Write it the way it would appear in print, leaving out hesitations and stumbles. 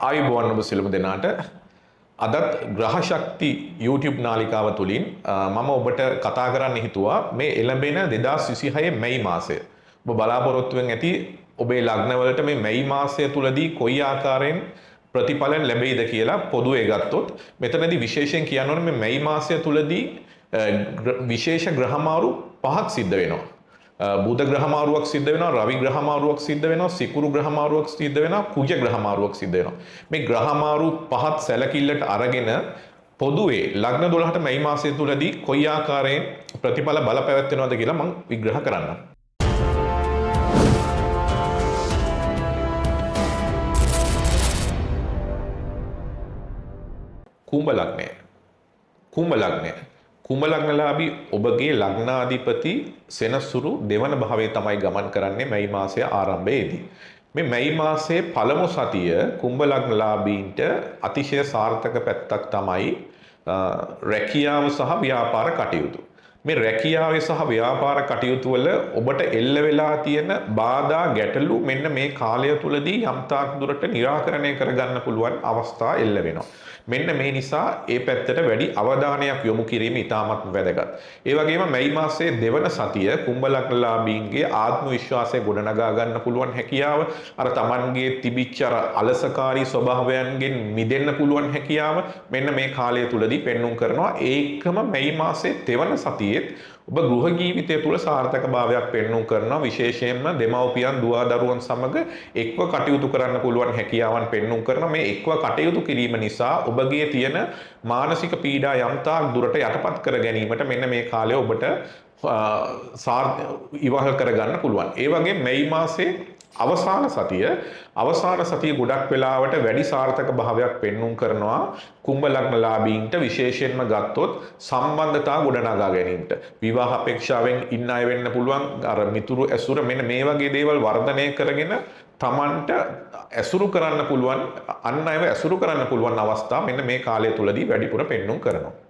ආයුබෝවන් ඔබ සියලුම දෙනාට අදත් ග්‍රහ ශක්ති YouTube නාලිකාව තුලින් මම ඔබට කතා කරන්න හිතුවා මේ එළඹෙන 2026 මැයි මාසය. ඔබ බලාපොරොත්තුවෙන් ඇති ඔබේ ලග්නවලට මේ මැයි මාසය තුලදී කොයි ආකාරයෙන් ප්‍රතිඵලන් ලැබෙයිද කියලා පොදුවේ ගත්තොත් මෙතනදී විශේෂයෙන් කියන්න ඕනේ මේ මැයි මාසය තුලදී විශේෂ ග්‍රහමාරු පහක් සිද්ධ වෙනවා. බුධ ග්‍රහමාරුවක් සිද්ධ වෙනවා, රවි ග්‍රහමාරුවක් සිද්ධ වෙනවා, සිකුරු ග්‍රහමාරුවක් සිද්ධ වෙනවා, කුජ ග්‍රහමාරුවක් සිද්ධ වෙනවා. මේ ග්‍රහමාරු පහත් සැලකිල්ලට අරගෙන පොදුවේ ලග්න 12ට මැයි මාසය තුලදී කොයි ආකාරයෙන් ප්‍රතිඵල බල පැවැත්වෙනවද කියලා මම විග්‍රහ කරන්නම්. කුම්භ ලග්නය. කුම්භ ලග්නලාභී ඔබගේ ලග්නාධිපති සෙනසුරු දෙවන භාවයේ තමයි ගමන් කරන්නේ මැයි මාසය ආරම්භයේදී. මේ මැයි මාසයේ පළමු සතිය කුම්භ ලග්නලාභීන්ට අතිශය සාර්ථක පැත්තක් තමයි රැකියාව සහ ව්‍යාපාර කටයුතු. මේ රැකියාවේ සහ ව්‍යාපාර කටයුතු වල ඔබට එල්ල වෙලා තියෙන බාධා ගැටලු මෙන්න මේ කාලය තුලදී යම්තාක් දුරට निराකරණය කරගන්න පුළුවන් අවස්ථා එල්ල වෙනවා. මෙන්න මේ නිසා ඒ පැත්තට වැඩි අවධානයක් යොමු කිරීම ඉතාමත් වැදගත්. ඒ වගේම මැයි මාසයේ දෙවන සතිය කුම්භ ලග්නලාභීන්ගේ ආත්ම විශ්වාසය ගොඩනගා ගන්න පුළුවන් හැකියාව, අර Tamanගේ තිබිච්ච අර අලසකාරී ස්වභාවයන්ගෙන් මිදෙන්න පුළුවන් හැකියාව මෙන්න මේ කාලය තුලදී පෙන්눔 කරනවා. ඒකම මැයි මාසයේ දෙවන සතියේත් ඔබ ගෘහ ජීවිතය තුළ සාර්ථකභාවයක් පෙන්눔 කරනවා. විශේෂයෙන්ම දෙමව්පියන් දුවා දරුවන් සමග එක්ව කටයුතු කරන්න පුළුවන් හැකියාවන් පෙන්눔 කරනවා. මේ එක්ව කටයුතු කිරීම නිසා ඔබගේ තියෙන මානසික පීඩා යම්තාක් දුරට යටපත් කර ගැනීමට මෙන්න මේ කාලය ඔබට ඉවහල් කරගන්න පුළුවන්. ඒ වගේ මැයි මාසයේ අවසාන සතිය ගොඩක් වෙලාවට වැඩි සාර්ථක භාවයක් පෙන්눔 කරනවා කුම්භ ලග්නලාභීන්ට. විශේෂයෙන්ම ගත්තොත් සම්බන්ධතා ගොඩනගා ගැනීමට, විවාහ අපේක්ෂාවෙන් ඉන්න අය වෙන්න පුළුවන්, අර මිතුරු ඇසුර මෙන්න මේ වගේ දේවල් වර්ධනය කරගෙන Tamanට ඇසුරු කරන්න පුළුවන්, අන් අයව ඇසුරු කරන්න පුළුවන් අවස්ථා මෙන්න මේ කාලය තුලදී වැඩිපුර පෙන්눔 කරනවා.